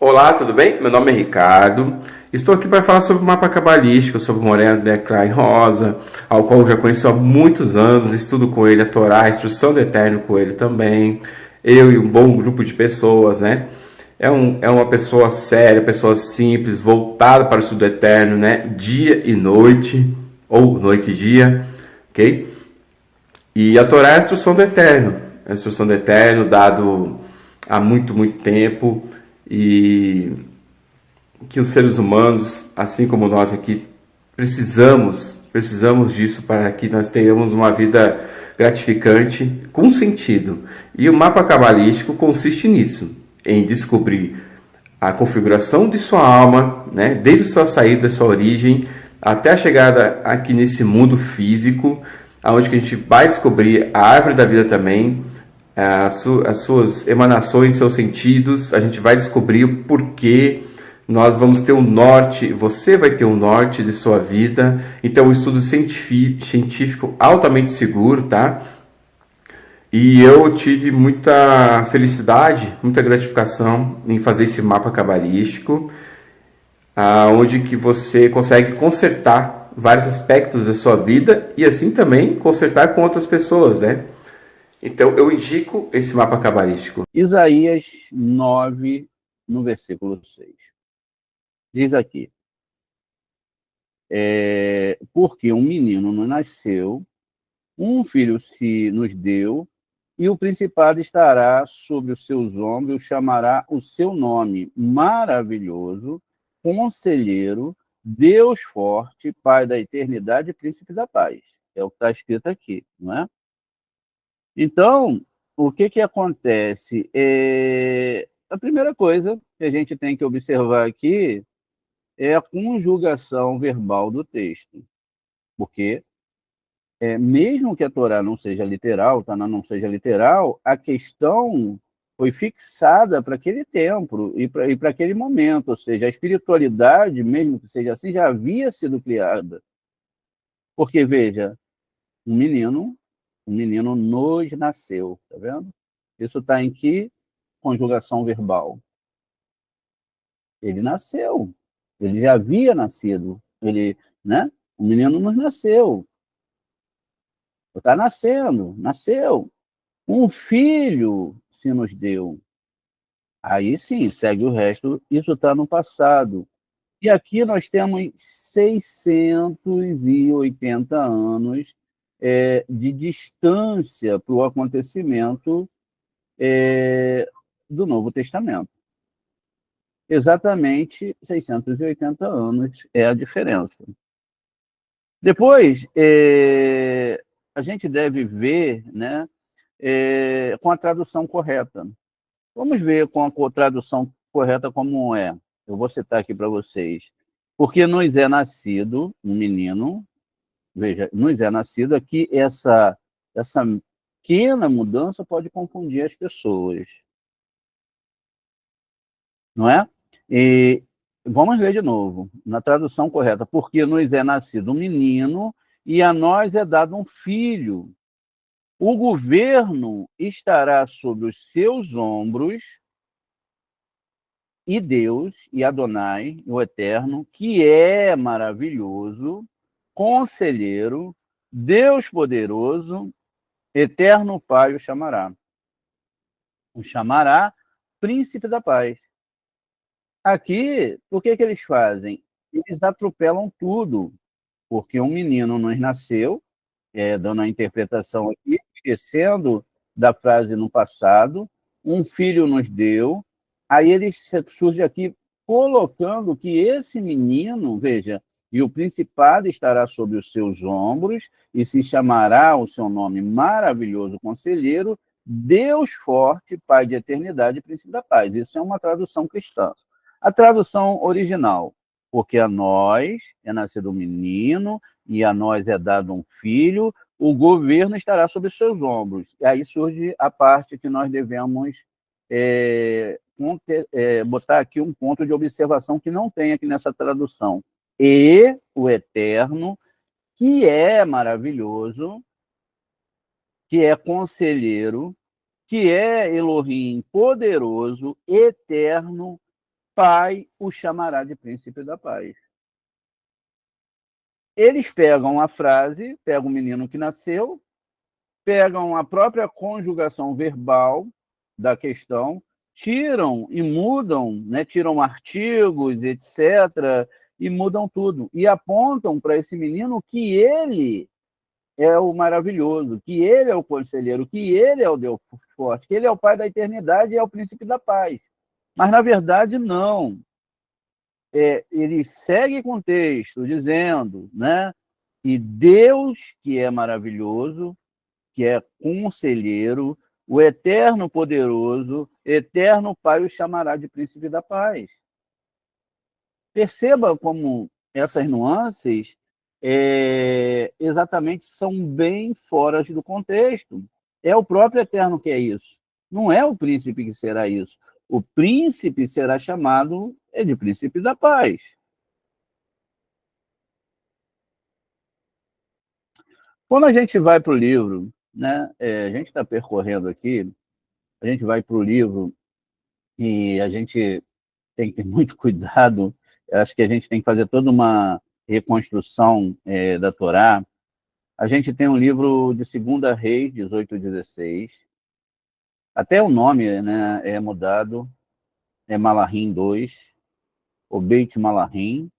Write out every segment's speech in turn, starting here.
Olá, tudo bem? Meu nome é Ricardo. Estou aqui para falar sobre o mapa cabalístico, sobre o Moreno Declan Rosa, ao qual eu já conheço há muitos anos, estudo com ele a Torá, a Instrução do Eterno com ele também. Eu e um bom grupo de pessoas, né? É uma pessoa séria, pessoa simples, voltada para o estudo eterno, né? Dia e noite, ou noite e dia, ok? E a Torá é a instrução do Eterno, a instrução do Eterno dado há muito, muito tempo, e que os seres humanos, assim como nós aqui, precisamos disso para que nós tenhamos uma vida gratificante com sentido. E o mapa cabalístico consiste nisso, em descobrir a configuração de sua alma, né, desde sua saída, sua origem, até a chegada aqui nesse mundo físico, aonde que a gente vai descobrir a árvore da vida também, as suas emanações, seus sentidos, a gente vai descobrir o porquê, nós vamos ter um norte, você vai ter um norte de sua vida. Então, um estudo científico altamente seguro, tá? E eu tive muita felicidade, muita gratificação em fazer esse mapa cabalístico, onde que você consegue consertar vários aspectos da sua vida e assim também consertar com outras pessoas, né? Então, eu indico esse mapa cabalístico. Isaías 9, no versículo 6. Diz aqui, porque um menino nos nasceu, um filho se nos deu, e o principado estará sobre os seus ombros, chamará o seu nome, maravilhoso, conselheiro, Deus forte, Pai da eternidade e príncipe da paz. É o que está escrito aqui, não é? Então, o que acontece? A primeira coisa que a gente tem que observar aqui é a conjugação verbal do texto, porque mesmo que a Torá não seja literal, o Taná não seja literal, a questão foi fixada para aquele tempo e para aquele momento, ou seja, a espiritualidade, mesmo que seja assim, já havia sido criada. Porque, veja, um menino nos nasceu, tá vendo? Isso está em que conjugação verbal? Ele nasceu, ele já havia nascido, ele, né? O menino nos nasceu, está nascendo, nasceu. Um filho se nos deu. Aí sim, segue o resto, isso está no passado. E aqui nós temos 680 anos de distância para o acontecimento do Novo Testamento. Exatamente 680 anos é a diferença. Depois, a gente deve ver, né, com a tradução correta. Vamos ver com a tradução correta como é. Eu vou citar aqui para vocês. Porque nos é nascido um menino, veja, nos é nascido aqui, essa pequena mudança pode confundir as pessoas. Não é? E vamos ver de novo, na tradução correta. Porque nos é nascido um menino e a nós é dado um filho. O governo estará sobre os seus ombros, e Deus, e Adonai, o Eterno, que é maravilhoso, conselheiro, Deus poderoso, Eterno Pai o chamará. O chamará príncipe da paz. Aqui, o que eles fazem? Eles atropelam tudo, porque um menino nos nasceu, dando a interpretação aqui, esquecendo da frase no passado, um filho nos deu, aí ele surge aqui colocando que esse menino, veja, e o principado estará sobre os seus ombros, e se chamará o seu nome maravilhoso conselheiro, Deus forte, Pai de eternidade e príncipe da paz. Isso é uma tradução cristã. A tradução original, porque a nós é nascido um menino, e a nós é dado um filho, o governo estará sobre os seus ombros. E aí surge a parte que nós devemos botar aqui um ponto de observação que não tem aqui nessa tradução. E o Eterno, que é maravilhoso, que é conselheiro, que é Elohim poderoso, eterno, Pai o chamará de príncipe da paz. Eles pegam a frase, pegam o menino que nasceu, pegam a própria conjugação verbal da questão, tiram e mudam, né, tiram artigos, etc., e mudam tudo. E apontam para esse menino que ele é o maravilhoso, que ele é o conselheiro, que ele é o Deus forte, que ele é o Pai da eternidade e é o príncipe da paz. Mas, na verdade, não. Ele segue com o texto dizendo, né, que Deus, que é maravilhoso, que é conselheiro, o eterno poderoso, eterno Pai o chamará de príncipe da paz. Perceba como essas nuances exatamente são bem fora do contexto. É o próprio eterno que é isso. Não é o príncipe que será isso. O príncipe será chamado de príncipe da paz. Quando a gente vai para o livro, né, a gente está percorrendo aqui, a gente vai para o livro e a gente tem que ter muito cuidado. Eu acho que a gente tem que fazer toda uma reconstrução da Torá. A gente tem um livro de 2 Reis, 18 e 16. Até o nome, né, é mudado, é Malahim 2, ou Beit Malahim.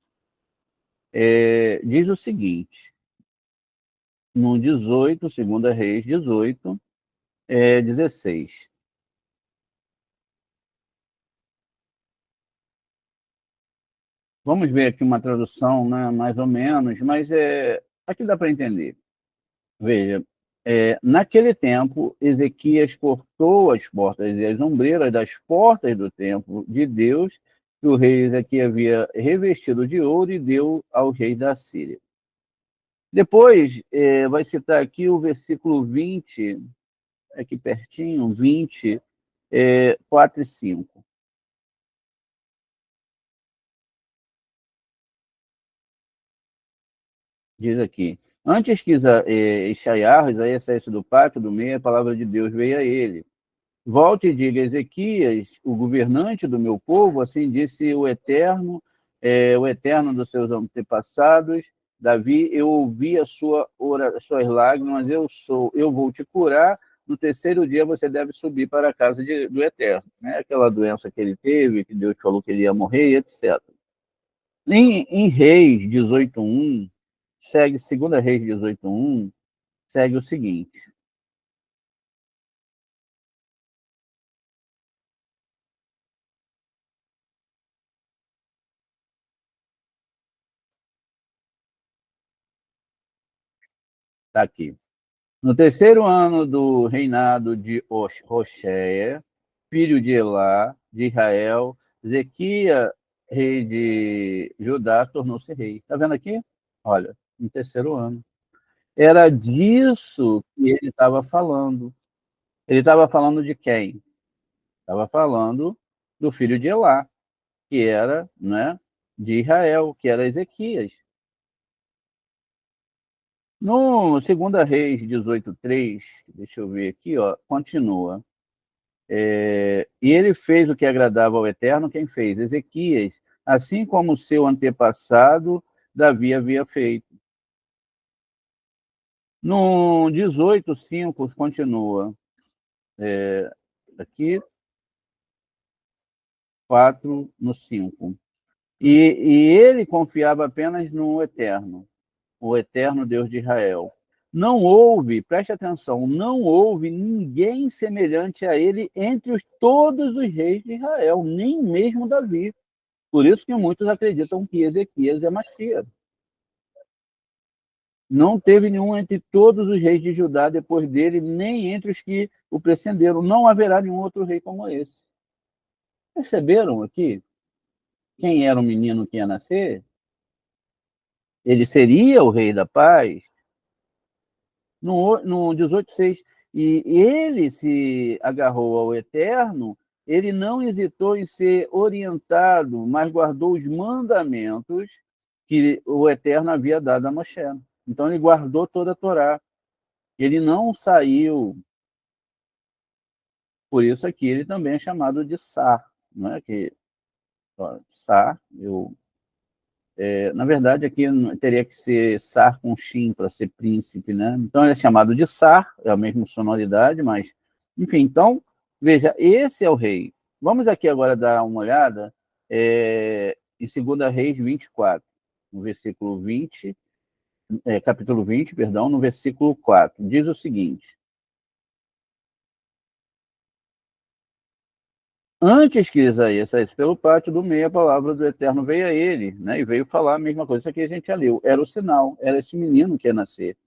Diz o seguinte, no 18, 2 Reis 18, 16. Vamos ver aqui uma tradução, né, mais ou menos, mas aqui dá para entender. Veja, naquele tempo, Ezequias cortou as portas e as ombreiras das portas do templo de Deus, que o rei Ezequias havia revestido de ouro e deu ao rei da Síria. Depois, vai citar aqui o versículo 20, aqui pertinho, 20, 4 e 5. Diz aqui, antes que Isaías saísse do pátio do meio, a palavra de Deus veio a ele. Volte e diga a Ezequias, o governante do meu povo, assim disse o Eterno dos seus antepassados, Davi, eu ouvi as suas lágrimas, eu vou te curar, no terceiro dia você deve subir para a casa do Eterno. Né? Aquela doença que ele teve, que Deus falou que ele ia morrer, etc. Em Reis 18:1, segue, 2 Reis 18:1, segue o seguinte. Está aqui. No terceiro ano do reinado de Hoshea, filho de Elá, de Israel, Zequia, rei de Judá, tornou-se rei. Está vendo aqui? Olha, no terceiro ano. Era disso que ele estava falando. Ele estava falando de quem? Estava falando do filho de Elá, que era, né, de Israel, que era Ezequias. No 2 Reis 18:3, deixa eu ver aqui, ó, continua. E ele fez o que agradava ao Eterno, quem fez? Ezequias, assim como seu antepassado Davi havia feito. No 18:5 continua. Aqui, 4 no 5. E ele confiava apenas no Eterno, o Eterno Deus de Israel. Não houve, preste atenção, não houve ninguém semelhante a ele entre todos os reis de Israel, nem mesmo Davi. Por isso que muitos acreditam que Ezequias é Messias. Não teve nenhum entre todos os reis de Judá depois dele, nem entre os que o precederam. Não haverá nenhum outro rei como esse. Perceberam aqui quem era o menino que ia nascer? Ele seria o rei da paz? No 18:6. E ele se agarrou ao Eterno, ele não hesitou em ser orientado, mas guardou os mandamentos que o Eterno havia dado a Moshe. Então ele guardou toda a Torá. Ele não saiu. Por isso aqui ele também é chamado de Sar, não é? Que Sar, na verdade aqui teria que ser Sar com Shin para ser príncipe, né? Então ele é chamado de Sar, é a mesma sonoridade, mas enfim. Então veja, esse é o rei. Vamos aqui agora dar uma olhada em 2 Reis 24, no versículo 20, capítulo 20, perdão, no versículo 4. Diz o seguinte: antes que Isaías saísse pelo pátio do meio, a palavra do Eterno veio a ele, né? E veio falar a mesma coisa que a gente já leu. Era o sinal, era esse menino que ia nascer.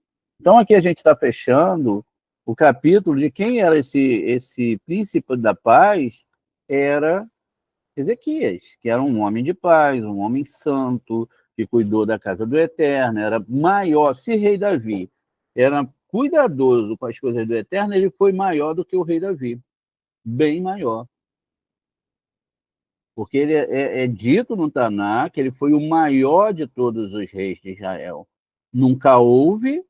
Então aqui a gente está fechando o capítulo de quem era esse príncipe da paz. Era Ezequias, que era um homem de paz, um homem santo, que cuidou da casa do Eterno, era maior. Se rei Davi era cuidadoso com as coisas do Eterno, ele foi maior do que o rei Davi, bem maior. Porque ele é dito no Taná que ele foi o maior de todos os reis de Israel. Nunca houve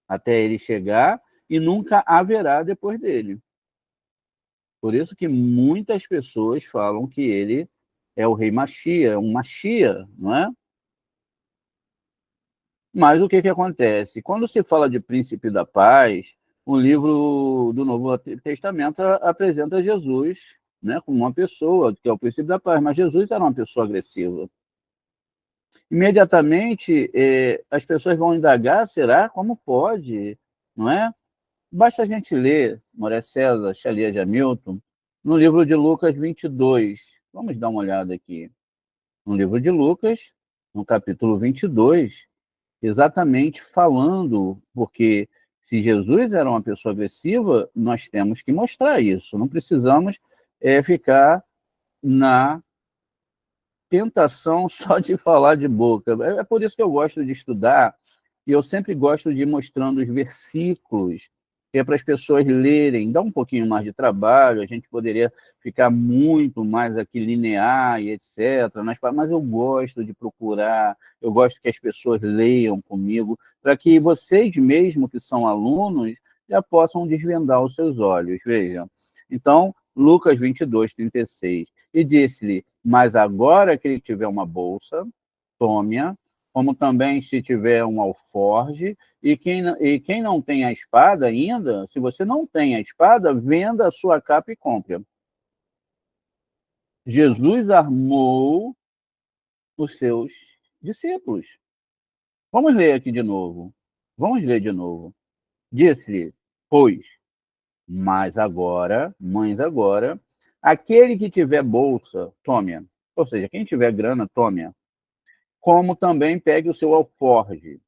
até ele chegar e nunca haverá depois dele. Por isso que muitas pessoas falam que ele é o rei Machia, um Machia, não é? Mas o que acontece? Quando se fala de príncipe da paz, o livro do Novo Testamento apresenta Jesus, né, como uma pessoa que é o príncipe da paz, mas Jesus era uma pessoa agressiva. Imediatamente as pessoas vão indagar, será? Como pode? Não é? Basta a gente ler Moré César, Xalia de Hamilton, no livro de Lucas 22. Vamos dar uma olhada aqui. No livro de Lucas, no capítulo 22, exatamente falando, porque se Jesus era uma pessoa agressiva, nós temos que mostrar isso. Não precisamos ficar na tentação só de falar de boca. É por isso que eu gosto de estudar, e eu sempre gosto de ir mostrando os versículos, que é para as pessoas lerem. Dá um pouquinho mais de trabalho, a gente poderia ficar muito mais aqui linear e etc. Mas eu gosto de procurar, eu gosto que as pessoas leiam comigo, para que vocês mesmo que são alunos já possam desvendar os seus olhos. Vejam. Então, Lucas 22, 36. E disse-lhe: mas agora que ele tiver uma bolsa, tome-a, como também se tiver um alforge, e quem não tem a espada ainda, se você não tem a espada, venda a sua capa e compre. Jesus armou os seus discípulos. Vamos ler aqui de novo. Vamos ler de novo. Disse-lhe, pois, mas agora, mães agora, aquele que tiver bolsa, tome-a. Ou seja, quem tiver grana, tome-a. Como também pegue o seu alforge.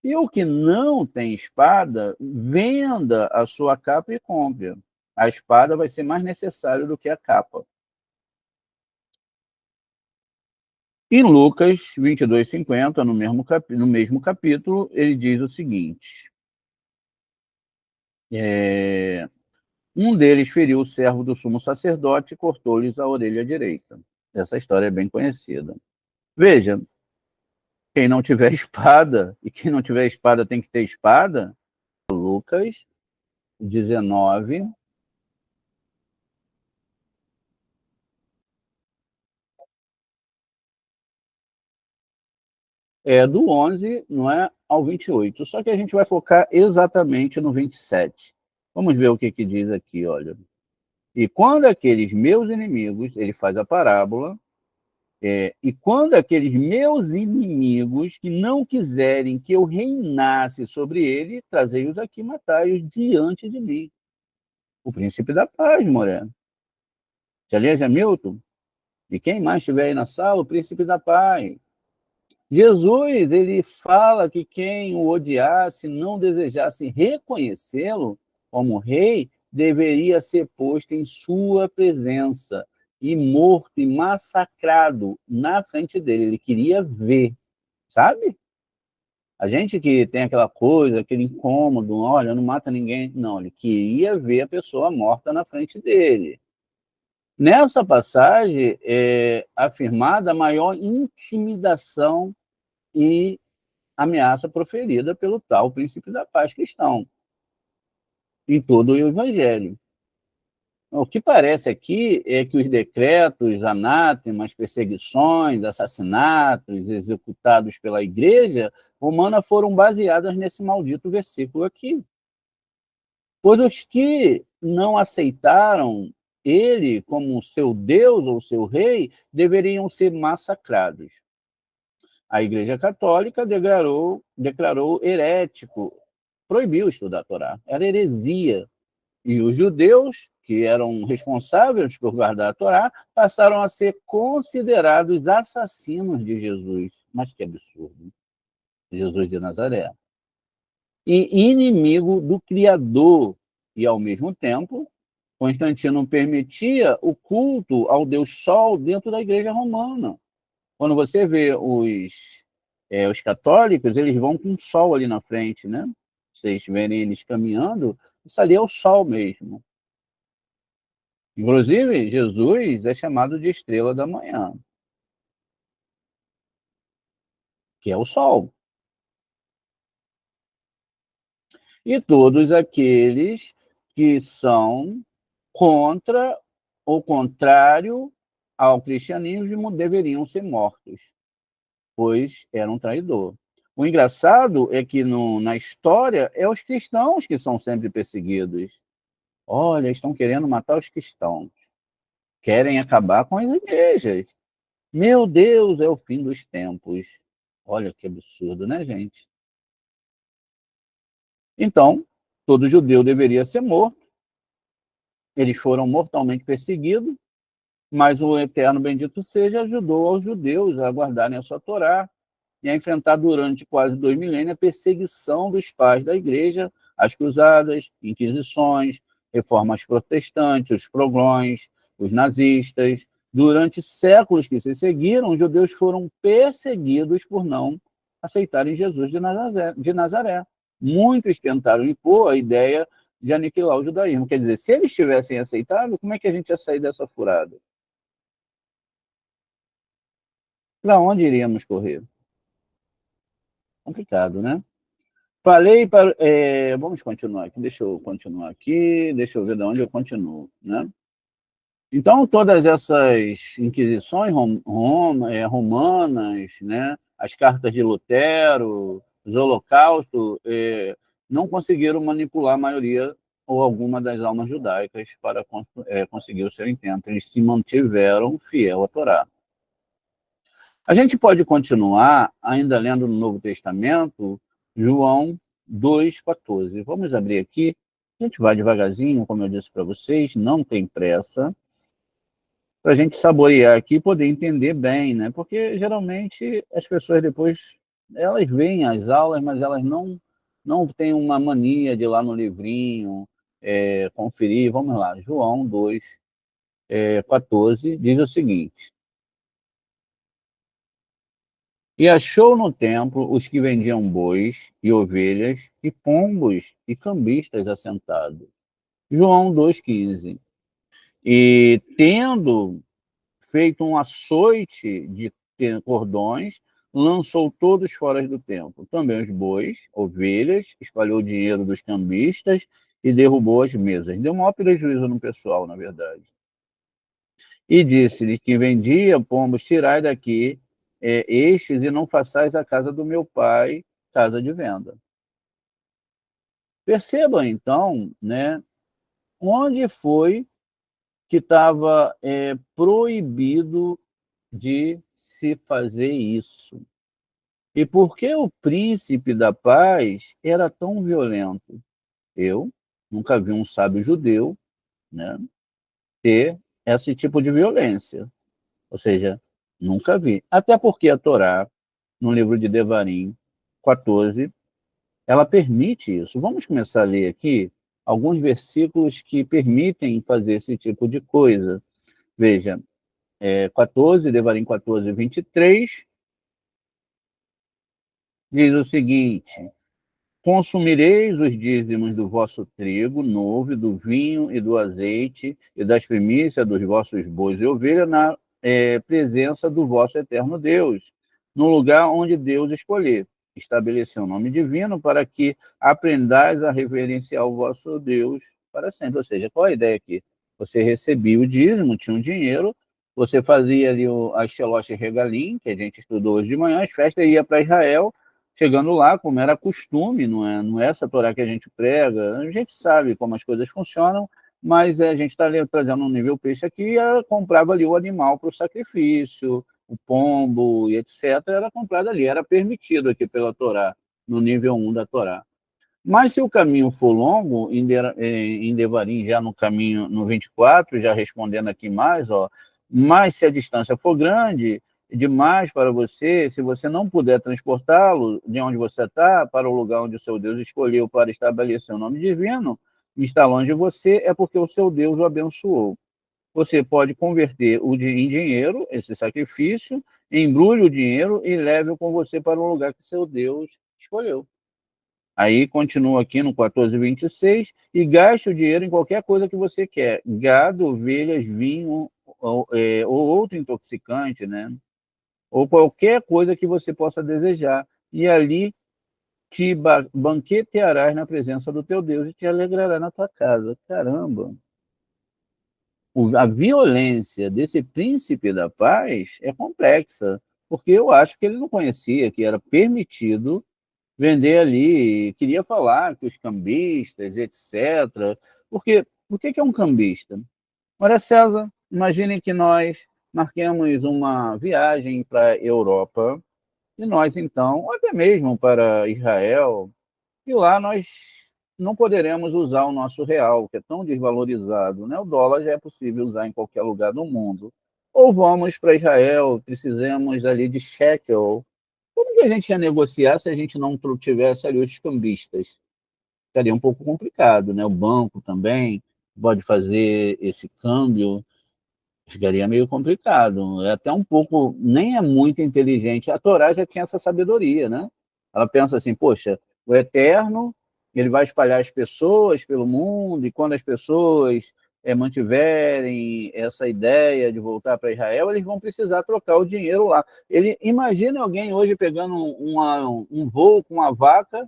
E o que não tem espada, venda a sua capa e compre. A espada vai ser mais necessária do que a capa. Em Lucas 22:50, no mesmo capítulo, ele diz o seguinte: um deles feriu o servo do sumo sacerdote e cortou-lhes a orelha direita. Essa história é bem conhecida. Veja, quem não tiver espada, e quem não tiver espada tem que ter espada, Lucas 19, do 11, não é, ao 28. Só que a gente vai focar exatamente no 27. Vamos ver o que diz aqui, olha. E quando aqueles meus inimigos, ele faz a parábola, E quando aqueles meus inimigos que não quiserem que eu reinasse sobre ele, trazei-os aqui, matai-os diante de mim. O príncipe da paz, Moreno. Se aliás é Milton, e quem mais estiver aí na sala, o príncipe da paz. Jesus, ele fala que quem o odiasse, não desejasse reconhecê-lo como rei, deveria ser posto em sua presença e morto e massacrado na frente dele. Ele queria ver, sabe? A gente que tem aquela coisa, aquele incômodo, olha, não mata ninguém. Não, ele queria ver a pessoa morta na frente dele. Nessa passagem é afirmada a maior intimidação e ameaça proferida pelo tal príncipe da paz cristão em todo o evangelho. O que parece aqui é que os decretos, anátemas, perseguições, assassinatos executados pela igreja romana foram baseadas nesse maldito versículo aqui. Pois os que não aceitaram ele como seu Deus ou seu rei deveriam ser massacrados. A Igreja Católica declarou herético, proibiu estudar a Torá. Era heresia. E os judeus, que eram responsáveis por guardar a Torá, passaram a ser considerados assassinos de Jesus. Mas que absurdo. Jesus de Nazaré. E inimigo do Criador. E, ao mesmo tempo, Constantino permitia o culto ao Deus Sol dentro da Igreja Romana. Quando você vê os católicos, eles vão com o sol ali na frente, né? Vocês verem eles caminhando, isso ali é o sol mesmo. Inclusive, Jesus é chamado de estrela da manhã, que é o sol. E todos aqueles que são contra ou contrário ao cristianismo deveriam ser mortos, pois era um traidor. O engraçado é que na história é os cristãos que são sempre perseguidos. Olha, estão querendo matar os cristãos. Querem acabar com as igrejas. Meu Deus, é o fim dos tempos. Olha que absurdo, né, gente? Então, todo judeu deveria ser morto. Eles foram mortalmente perseguidos, mas o Eterno Bendito Seja ajudou aos judeus a guardarem a sua Torá e a enfrentar durante quase 2 milênios a perseguição dos pais da igreja, as cruzadas, inquisições, reformas protestantes, os progrões, os nazistas. Durante séculos que se seguiram, os judeus foram perseguidos por não aceitarem Jesus de Nazaré. Muitos tentaram impor a ideia de aniquilar o judaísmo. Quer dizer, se eles tivessem aceitado, como é que a gente ia sair dessa furada? Para onde iríamos correr? Complicado, né? Falei para. Vamos continuar aqui. Deixa eu continuar aqui. Deixa eu ver de onde eu continuo, né? Então, todas essas inquisições romanas, né? As cartas de Lutero, os holocaustos, não conseguiram manipular a maioria ou alguma das almas judaicas para conseguir o seu intento. Eles se mantiveram fiel à Torá. A gente pode continuar ainda lendo no Novo Testamento, João 2,14. Vamos abrir aqui. A gente vai devagarzinho, como eu disse para vocês, não tem pressa, para a gente saborear aqui e poder entender bem, né? Porque geralmente as pessoas depois elas veem as aulas, mas elas não têm uma mania de ir lá no livrinho, conferir. Vamos lá, João 2, 14, diz o seguinte: E achou no templo os que vendiam bois e ovelhas e pombos e cambistas assentados. João 2,15. E tendo feito um açoite de cordões, lançou todos fora do templo. Também os bois, ovelhas, espalhou o dinheiro dos cambistas e derrubou as mesas. Deu maior prejuízo no pessoal, na verdade. E disse-lhe que vendia pombos: tirai daqui estes e não façais a casa do meu pai casa de venda. Perceba, então, né, onde foi que estava proibido de se fazer isso? E por que o príncipe da paz era tão violento? Eu nunca vi um sábio judeu, né, ter esse tipo de violência. Ou seja, nunca vi. Até porque a Torá, no livro de Devarim 14, ela permite isso. Vamos começar a ler aqui alguns versículos que permitem fazer esse tipo de coisa. Veja, 14, Devarim 14, 23, diz o seguinte: consumireis os dízimos do vosso trigo novo, do vinho e do azeite, e das primícias dos vossos bois e ovelhas, na presença do vosso eterno Deus, no lugar onde Deus escolher. Estabeleceu o nome divino para que aprendais a reverenciar o vosso Deus para sempre. Ou seja, qual a ideia aqui? Você recebia o dízimo, tinha um dinheiro, você fazia ali a Shelosh Regalim, que a gente estudou hoje de manhã, as festas, ia para Israel. Chegando lá, como era costume, não é essa Torá que a gente prega, a gente sabe como as coisas funcionam, mas a gente está trazendo um nível peixe aqui, comprava ali o animal para o sacrifício, o pombo e etc., era comprado ali, era permitido aqui pela Torá, no nível 1 da Torá. Mas se o caminho for longo, em Devarim, já no caminho, no 24, já respondendo aqui mais, ó, mas se a distância for grande, demais para você, se você não puder transportá-lo de onde você está para o lugar onde o seu Deus escolheu para estabelecer o nome divino, e está longe de você, é porque o seu Deus o abençoou. Você pode converter em dinheiro, esse sacrifício, embrulhe o dinheiro e leve-o com você para o lugar que seu Deus escolheu. Aí continua aqui no 14:26, e gaste o dinheiro em qualquer coisa que você quer: gado, ovelhas, vinho ou outro intoxicante, né? Ou qualquer coisa que você possa desejar. E ali te banquetearás na presença do teu Deus e te alegrará na tua casa. Caramba! A violência desse príncipe da paz é complexa, porque eu acho que ele não conhecia que era permitido vender ali, queria falar que os cambistas, etc. Porque o que é um cambista? Olha, César, imagine que nós marquemos uma viagem para a Europa, e nós, então, ou até mesmo para Israel, e lá nós não poderemos usar o nosso real, que é tão desvalorizado, né? O dólar já é possível usar em qualquer lugar do mundo. Ou vamos para Israel, precisamos ali de shekel. Como que a gente ia negociar se a gente não tivesse ali os cambistas? Ficaria um pouco complicado, né? O banco também pode fazer esse câmbio, ficaria meio complicado. É até um pouco, nem é muito inteligente. A Torá já tinha essa sabedoria, né? Ela pensa assim, poxa, o Eterno, ele vai espalhar as pessoas pelo mundo, e quando as pessoas mantiverem essa ideia de voltar para Israel, eles vão precisar trocar o dinheiro lá. Imagina alguém hoje pegando um voo com uma vaca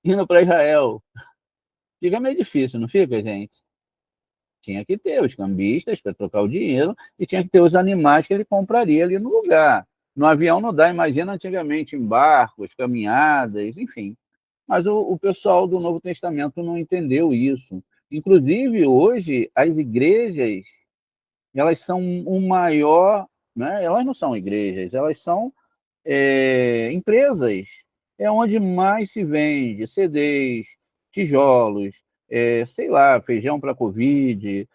indo para Israel. Fica meio difícil, não fica, gente? Tinha que ter os cambistas para trocar o dinheiro e tinha que ter os animais que ele compraria ali no lugar. No avião não dá, imagina antigamente em barcos, caminhadas, enfim. Mas o pessoal do Novo Testamento não entendeu isso. Inclusive, hoje, as igrejas, elas são o maior, né? Elas não são igrejas, elas são empresas. É onde mais se vende CDs, tijolos, sei lá, feijão para Covid,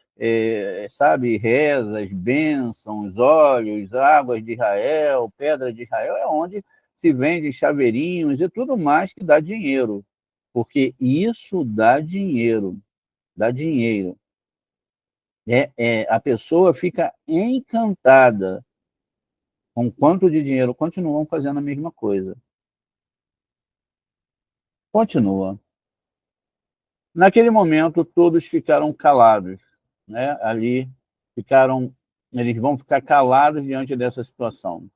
sabe, rezas, bênçãos, óleos, águas de Israel, pedra de Israel, é onde se vende chaveirinhos e tudo mais que dá dinheiro, porque isso dá dinheiro, dá dinheiro. A pessoa fica encantada com quanto de dinheiro continuam fazendo a mesma coisa. Continua. Naquele momento, todos ficaram calados, né? Ali eles vão ficar calados diante dessa situação.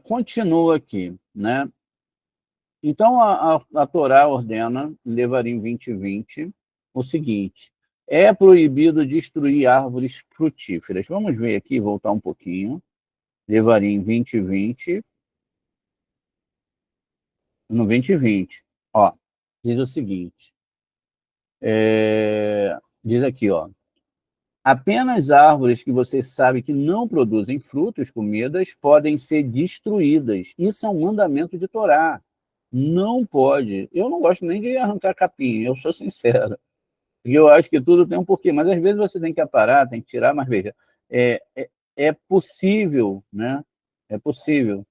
Continua aqui, né? Então, a Torá ordena, em Devarim 20:20, o seguinte: é proibido destruir árvores frutíferas. Vamos ver aqui, voltar um pouquinho. Devarim 20:20, no 20:20. Ó, diz o seguinte: diz aqui, ó. Apenas árvores que você sabe que não produzem frutos, comidas, podem ser destruídas. Isso é um mandamento de Torá. Não pode. Eu não gosto nem de arrancar capim, eu sou sincero. E eu acho que tudo tem um porquê, mas às vezes você tem que aparar, tem que tirar, mas veja, é, é, é possível, né? É possível.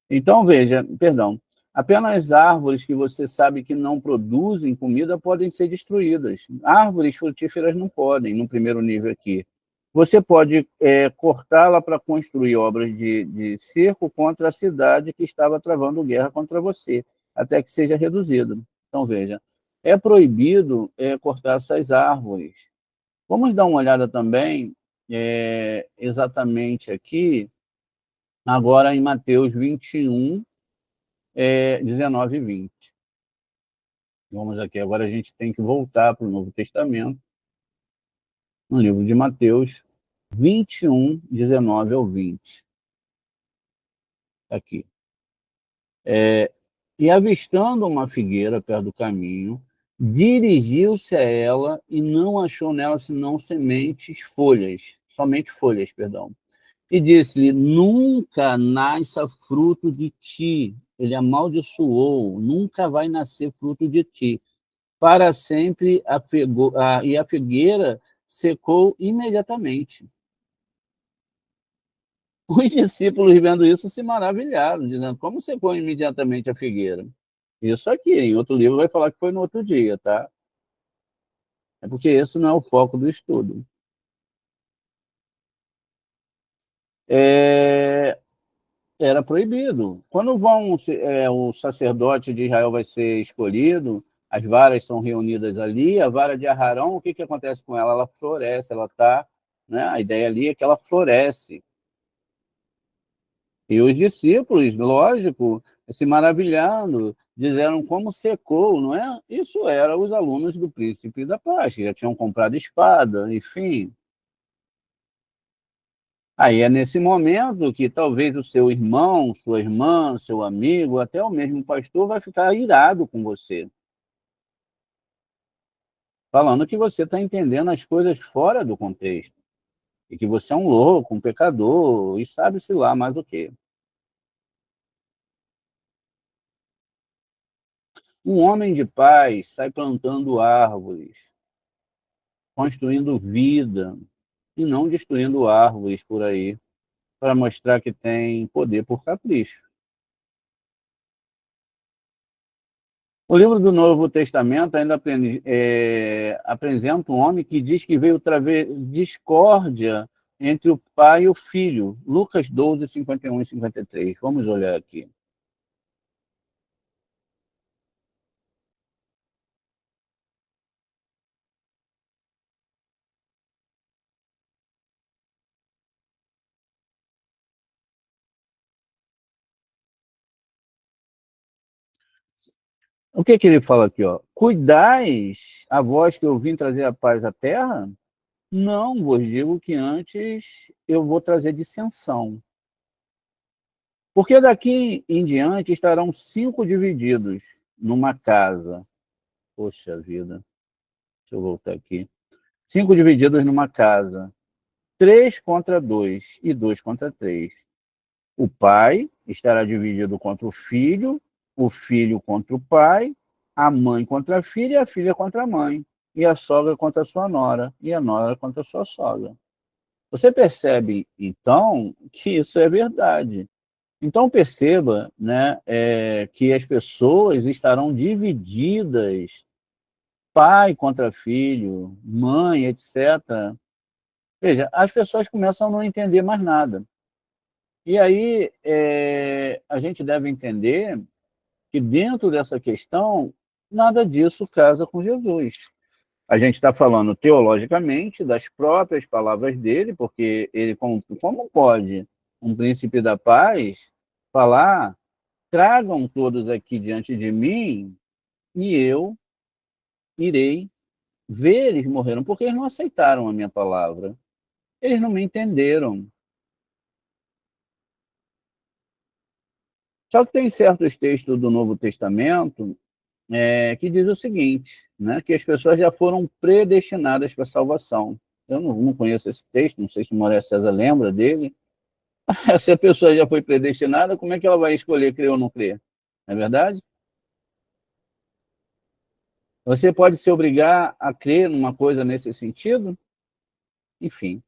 Então, veja, perdão, apenas árvores que você sabe que não produzem comida podem ser destruídas. Árvores frutíferas não podem, no primeiro nível aqui. Você pode cortá-la para construir obras de cerco contra a cidade que estava travando guerra contra você, até que seja reduzida. Então, veja, é proibido cortar essas árvores. Vamos dar uma olhada também, exatamente aqui, agora em Mateus 21, 19 e 20. Vamos aqui, agora a gente tem que voltar para o Novo Testamento, no livro de Mateus 21, 19 ao 20. Aqui. E avistando uma figueira perto do caminho, dirigiu-se a ela e não achou nela senão somente folhas, perdão. E disse-lhe: nunca nasça fruto de ti. Ele amaldiçoou, nunca vai nascer fruto de ti. Para sempre e a figueira secou imediatamente. Os discípulos, vendo isso, se maravilharam, dizendo: como secou imediatamente a figueira? Isso aqui, em outro livro, vai falar que foi no outro dia, tá? É porque esse não é o foco do estudo. Era proibido. Quando o sacerdote de Israel vai ser escolhido, as varas são reunidas ali, a vara de Aharão, o que, que acontece com ela? Ela floresce, ela está, né? A ideia ali é que ela floresce. E os discípulos, lógico, se maravilhando, disseram como secou, não é? Isso era os alunos do Príncipe da Paz, que já tinham comprado espada, enfim. Aí é nesse momento que talvez o seu irmão, sua irmã, seu amigo, até o mesmo pastor vai ficar irado com você, falando que você está entendendo as coisas fora do contexto, e que você é um louco, um pecador, e sabe-se lá mais o quê. Um homem de paz sai plantando árvores, construindo vida, e não destruindo árvores por aí, para mostrar que tem poder por capricho. O livro do Novo Testamento ainda apresenta um homem que diz que veio trazer discórdia entre o pai e o filho. Lucas 12, 51 e 53. Vamos olhar aqui. O que ele fala aqui? Ó? Cuidais a vós que eu vim trazer a paz à terra? Não vos digo que antes eu vou trazer dissensão. Porque daqui em diante estarão 5 divididos numa casa. Poxa vida, deixa eu voltar aqui. 5 divididos numa casa. 3 contra 2 e 2 contra 3. O pai estará dividido contra o filho contra o pai, a mãe contra a filha e a filha contra a mãe, e a sogra contra a sua nora, e a nora contra a sua sogra. Você percebe, então, que isso é verdade. Então perceba, né, que as pessoas estarão divididas, pai contra filho, mãe, etc. Veja, as pessoas começam a não entender mais nada. E aí a gente deve entender que dentro dessa questão, nada disso casa com Jesus. A gente está falando teologicamente das próprias palavras dele, porque ele, como pode um príncipe da paz falar: tragam todos aqui diante de mim e eu irei ver eles morreram, porque eles não aceitaram a minha palavra. Eles não me entenderam. Só que tem certos textos do Novo Testamento que diz o seguinte, né, que as pessoas já foram predestinadas para a salvação. Eu não conheço esse texto, não sei se o Moisés César lembra dele. Se a pessoa já foi predestinada, como é que ela vai escolher crer ou não crer? Não é verdade? Você pode se obrigar a crer numa coisa nesse sentido? Enfim.